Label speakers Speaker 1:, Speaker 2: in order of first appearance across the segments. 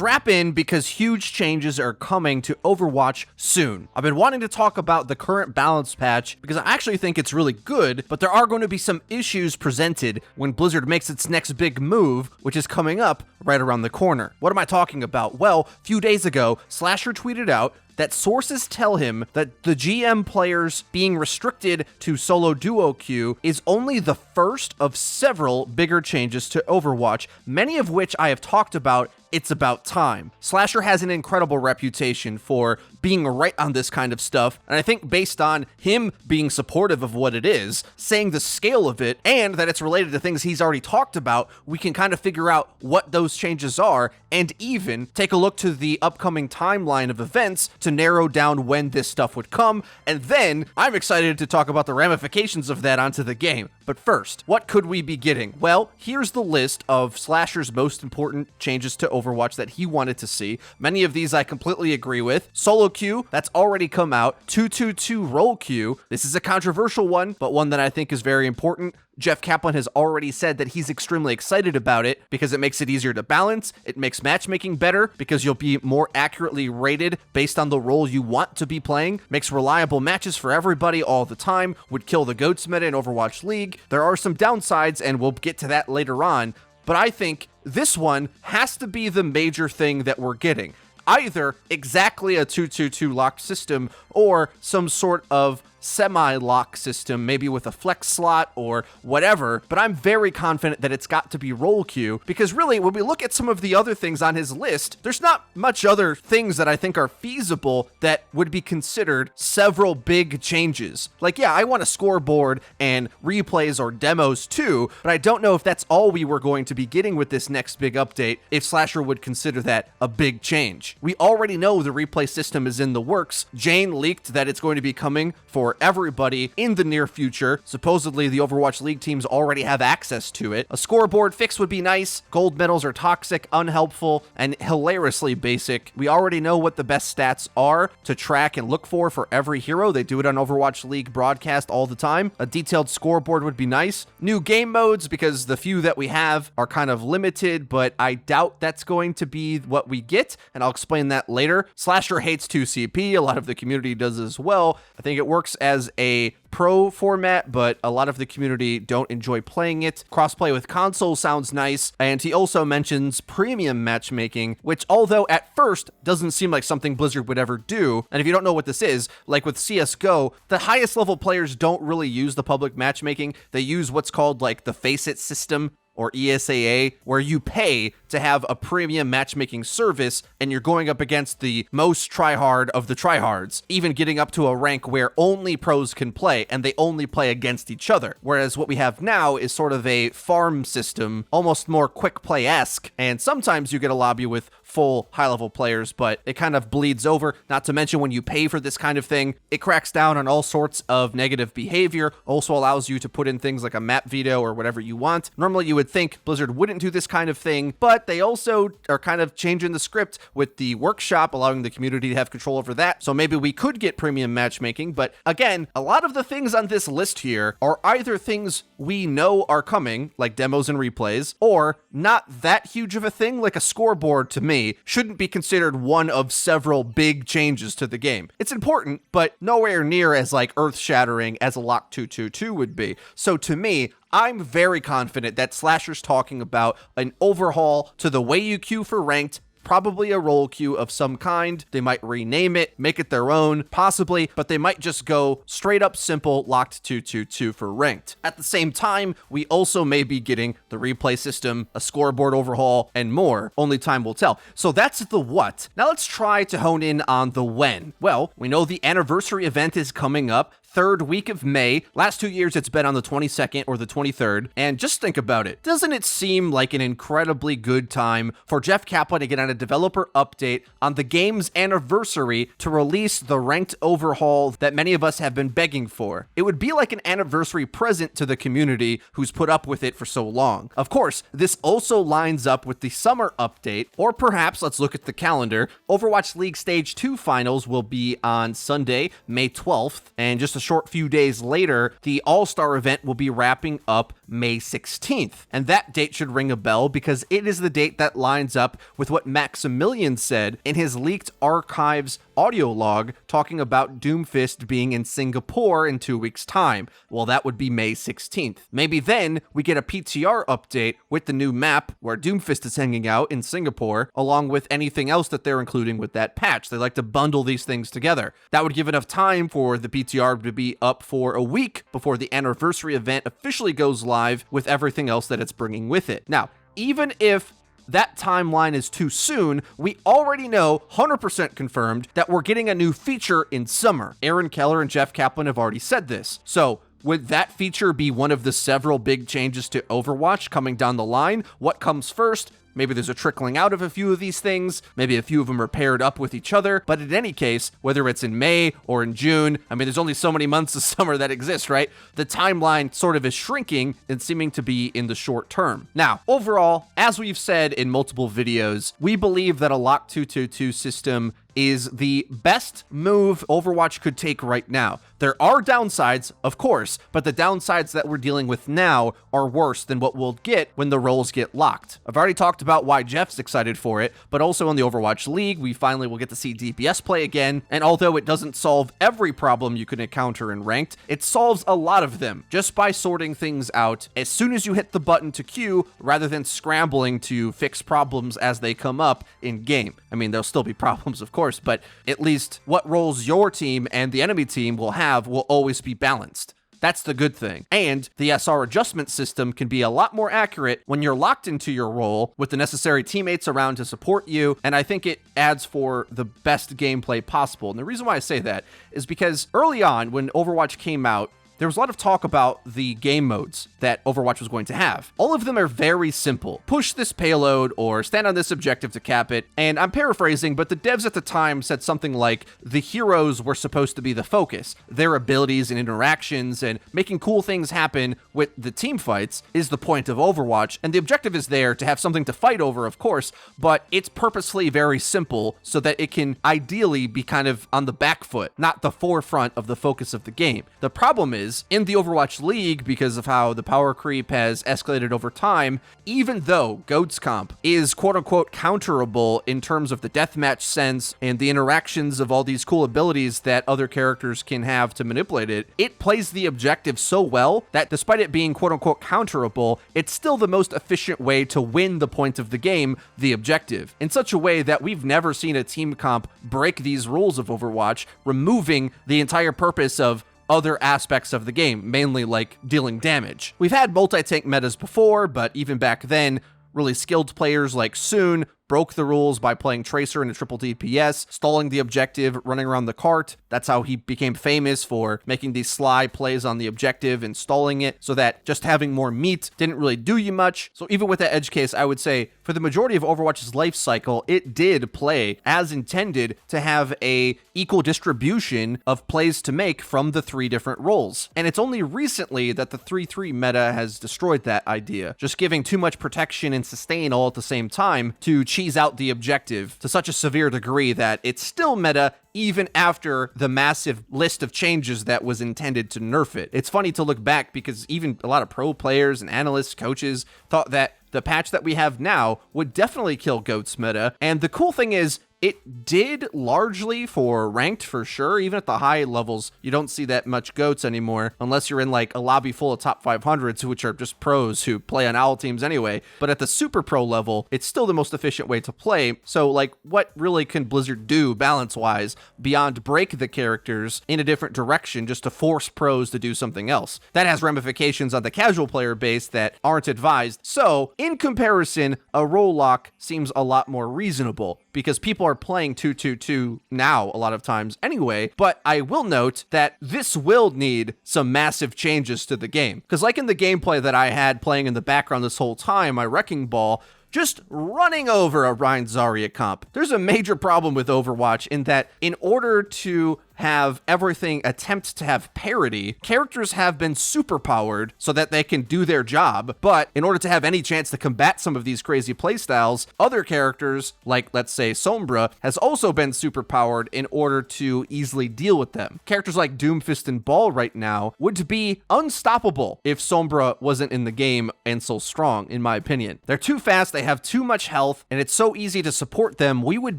Speaker 1: Strap in because huge changes are coming to Overwatch soon. I've been wanting to talk about the current balance patch because I actually think it's really good, but there are going to be some issues presented when Blizzard makes its next big move, which is coming up right around the corner. What am I talking about? Well, a few days ago, Slasher tweeted out that sources tell him that the GM players being restricted to solo duo queue is only the first of several bigger changes to Overwatch, many of which I have talked about. It's about time. Slasher has an incredible reputation for being right on this kind of stuff, and I think based on him being supportive of what it is, saying the scale of it, and that it's related to things he's already talked about, we can kind of figure out what those changes are, and even take a look to the upcoming timeline of events to narrow down when this stuff would come, and then I'm excited to talk about the ramifications of that onto the game. But first, what could we be getting? Well, here's the list of Slasher's most important changes to Overwatch that he wanted to see. Many of these I completely agree with. Solo queue, that's already come out. 2-2-2 role queue. This is a controversial one, but one that I think is very important. Jeff Kaplan has already said that he's extremely excited about it because it makes it easier to balance, it makes matchmaking better because you'll be more accurately rated based on the role you want to be playing, makes reliable matches for everybody all the time, would kill the GOATS meta in Overwatch League. There are some downsides, and we'll get to that later on, but I think this one has to be the major thing that we're getting. Either exactly a 2-2-2 locked system or some sort of semi-lock system, maybe with a flex slot or whatever, but I'm very confident that it's got to be role queue, because really, when we look at some of the other things on his list, there's not much other things that I think are feasible that would be considered several big changes. Like, yeah, I want a scoreboard and replays or demos too, but I don't know if that's all we were going to be getting with this next big update, if Slasher would consider that a big change. We already know the replay system is in the works. Jane leaked that it's going to be coming for everybody in the near future. Supposedly, the Overwatch League teams already have access to it. A scoreboard fix would be nice. Gold medals are toxic, unhelpful, and hilariously basic. We already know what the best stats are to track and look for every hero. They do it on Overwatch League broadcast all the time. A detailed scoreboard would be nice. New game modes, because the few that we have are kind of limited, but I doubt that's going to be what we get, and I'll explain that later. Slasher hates 2CP. A lot of the community does as well. I think it works as a pro format, but a lot of the community don't enjoy playing it. Crossplay with console sounds nice, and he also mentions premium matchmaking, which, although at first doesn't seem like something Blizzard would ever do, and if you don't know what this is, like with CSGO, the highest level players don't really use the public matchmaking. They use what's called like the Face It system, or ESAA, where you pay to have a premium matchmaking service, and you're going up against the most tryhard of the tryhards, even getting up to a rank where only pros can play, and they only play against each other. Whereas what we have now is sort of a farm system, almost more quick play-esque, and sometimes you get a lobby with full high-level players, but it kind of bleeds over. Not to mention, when you pay for this kind of thing, it cracks down on all sorts of negative behavior, also allows you to put in things like a map veto or whatever you want. Normally, you would think Blizzard wouldn't do this kind of thing, but they also are kind of changing the script with the workshop, allowing the community to have control over that. So maybe we could get premium matchmaking, but again, a lot of the things on this list here are either things we know are coming, like demos and replays, or not that huge of a thing, like a scoreboard to me shouldn't be considered one of several big changes to the game. It's important, but nowhere near as like earth-shattering as a lock 2-2-2 would be. So to me, I'm very confident that Slasher's talking about an overhaul to the way you queue for ranked, probably a role queue of some kind. They might rename it, make it their own, possibly, but they might just go straight up simple locked 2-2-2 for ranked. At the same time, we also may be getting the replay system, a scoreboard overhaul, and more. Only time will tell. So that's the what. Now let's try to hone in on the when. Well, we know the anniversary event is coming up. Third week of May. Last 2 years, it's been on the 22nd or the 23rd. And just think about it. Doesn't it seem like an incredibly good time for Jeff Kaplan to get on a developer update on the game's anniversary to release the ranked overhaul that many of us have been begging for? It would be like an anniversary present to the community who's put up with it for so long. Of course, this also lines up with the summer update, or perhaps, let's look at the calendar. Overwatch League Stage 2 finals will be on Sunday, May 12th, and just a short few days later, the All-Star event will be wrapping up May 16th. And that date should ring a bell because it is the date that lines up with what Maximilian said in his leaked archives audio log talking about Doomfist being in Singapore in 2 weeks' time. Well, that would be May 16th. Maybe then we get a PTR update with the new map where Doomfist is hanging out in Singapore, along with anything else that they're including with that patch. They like to bundle these things together. That would give enough time for the PTR to be up for a week before the anniversary event officially goes live with everything else that it's bringing with it. Now, even if that timeline is too soon, we already know 100% confirmed that we're getting a new feature in summer. Aaron Keller and Jeff Kaplan have already said this. So would that feature be one of the several big changes to Overwatch coming down the line? What comes first? Maybe there's a trickling out of a few of these things. Maybe a few of them are paired up with each other. But in any case, whether it's in May or in June, I mean, there's only so many months of summer that exist, right? The timeline sort of is shrinking and seeming to be in the short term. Now, overall, as we've said in multiple videos, we believe that a Lock 222 system is the best move Overwatch could take right now. There are downsides, of course, but the downsides that we're dealing with now are worse than what we'll get when the roles get locked. I've already talked about why Jeff's excited for it, but also in the Overwatch League, we finally will get to see DPS play again, and although it doesn't solve every problem you can encounter in Ranked, it solves a lot of them just by sorting things out as soon as you hit the button to queue, rather than scrambling to fix problems as they come up in game. I mean, there'll still be problems, of course, but at least what roles your team and the enemy team will have will always be balanced. That's the good thing. And the SR adjustment system can be a lot more accurate when you're locked into your role with the necessary teammates around to support you, and I think it adds for the best gameplay possible. And the reason why I say that is because early on, when Overwatch came out, there was a lot of talk about the game modes that Overwatch was going to have. All of them are very simple. Push this payload or stand on this objective to cap it. And I'm paraphrasing, but the devs at the time said something like the heroes were supposed to be the focus. Their abilities and interactions and making cool things happen with the team fights is the point of Overwatch. And the objective is there to have something to fight over, of course, but it's purposely very simple so that it can ideally be kind of on the back foot, not the forefront of the focus of the game. The problem is, in the Overwatch League, because of how the power creep has escalated over time, even though Goats Comp is quote-unquote counterable in terms of the deathmatch sense and the interactions of all these cool abilities that other characters can have to manipulate it, it plays the objective so well that despite it being quote-unquote counterable, it's still the most efficient way to win the point of the game, the objective, in such a way that we've never seen a team comp break these rules of Overwatch, removing the entire purpose of other aspects of the game, mainly like dealing damage. We've had multi-tank metas before, but even back then, really skilled players like Soon broke the rules by playing Tracer in a triple DPS, stalling the objective, running around the cart. That's how he became famous, for making these sly plays on the objective and stalling it, so that just having more meat didn't really do you much. So even with that edge case, I would say for the majority of Overwatch's life cycle, it did play as intended to have a equal distribution of plays to make from the three different roles. And it's only recently that the 3-3 meta has destroyed that idea, just giving too much protection and sustain all at the same time to cheese out the objective to such a severe degree that it's still meta even after the massive list of changes that was intended to nerf it. It's funny to look back because even a lot of pro players and analysts, coaches thought that the patch that we have now would definitely kill Goats meta. And the cool thing is, it did largely for ranked, for sure. Even at the high levels, you don't see that much Goats anymore, unless you're in like a lobby full of top 500s, which are just pros who play on owl teams anyway. But at the super pro level, it's still the most efficient way to play. So like, what really can Blizzard do balance-wise beyond break the characters in a different direction just to force pros to do something else? That has ramifications on the casual player base that aren't advised. So in comparison, a role lock seems a lot more reasonable, because people are playing 2-2-2 now a lot of times anyway. But I will note that this will need some massive changes to the game, because like in the gameplay that I had playing in the background this whole time, my Wrecking Ball just running over a Ryan Zarya comp. There's a major problem with Overwatch in that in order to have everything attempt to have parity, characters have been superpowered so that they can do their job, but in order to have any chance to combat some of these crazy playstyles, other characters, like let's say Sombra, has also been superpowered in order to easily deal with them. Characters like Doomfist and Ball right now would be unstoppable if Sombra wasn't in the game and so strong, in my opinion. They're too fast, they have too much health, and it's so easy to support them. We would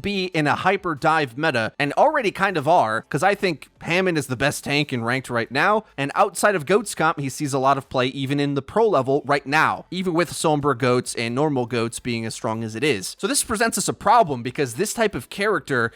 Speaker 1: be in a hyper dive meta, and already kind of are, because I think Hammond is the best tank in ranked right now, and outside of Goats comp, he sees a lot of play even in the pro level right now, even with Sombra Goats and normal Goats being as strong as it is. So this presents us a problem because this type of character,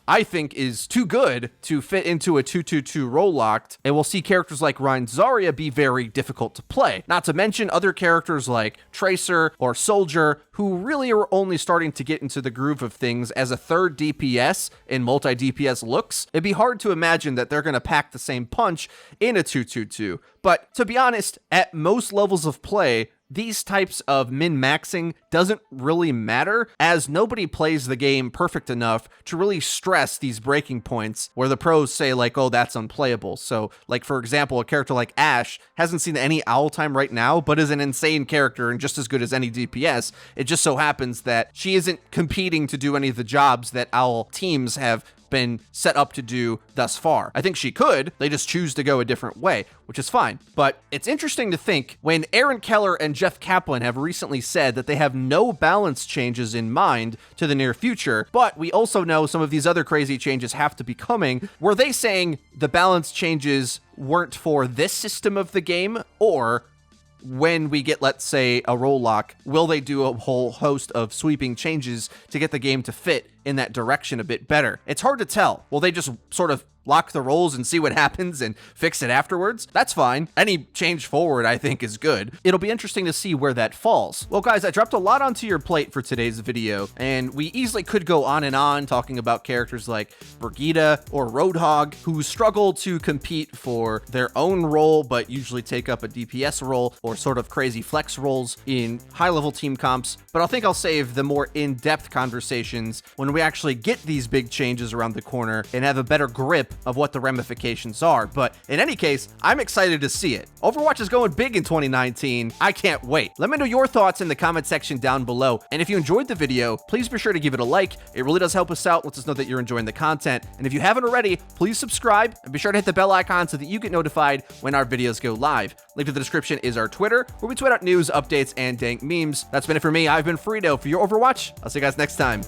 Speaker 1: I think, is too good to fit into a 2-2-2 role locked, and we'll see characters like Rein Zarya be very difficult to play. Not to mention other characters like Tracer or Soldier, who really are only starting to get into the groove of things as a third DPS in multi-DPS looks. It'd be hard to imagine that they're going to pack the same punch in a 2-2-2. But to be honest, at most levels of play, these types of min-maxing doesn't really matter, as nobody plays the game perfect enough to really stress these breaking points where the pros say like, oh, that's unplayable. So like, for example, a character like Ashe hasn't seen any owl time right now, but is an insane character and just as good as any DPS. It just so happens that she isn't competing to do any of the jobs that owl teams have been set up to do thus far. I think she could, they just choose to go a different way, which is fine. But it's interesting to think when Aaron Keller and Jeff Kaplan have recently said that they have no balance changes in mind to the near future, but we also know some of these other crazy changes have to be coming. Were they saying the balance changes weren't for this system of the game, or when we get, let's say, a role lock, will they do a whole host of sweeping changes to get the game to fit in that direction a bit better? It's hard to tell. Will they just sort of lock the roles and see what happens and fix it afterwards? That's fine. Any change forward, I think, is good. It'll be interesting to see where that falls. Well, guys, I dropped a lot onto your plate for today's video, and we easily could go on and on talking about characters like Brigitte or Roadhog, who struggle to compete for their own role, but usually take up a DPS role or sort of crazy flex roles in high-level team comps. But I think I'll save the more in-depth conversations when we actually get these big changes around the corner and have a better grip of what the ramifications are. But in any case, I'm excited to see it. Overwatch is going big in 2019. I can't wait. Let me know your thoughts in the comment section down below. And if you enjoyed the video, please be sure to give it a like. It really does help us out, lets us know that you're enjoying the content. And if you haven't already, please subscribe and be sure to hit the bell icon so that you get notified when our videos go live. Link to the description is our Twitter, where we tweet out news, updates, and dank memes. That's been it for me. I've been Freedo for your Overwatch. I'll see you guys next time.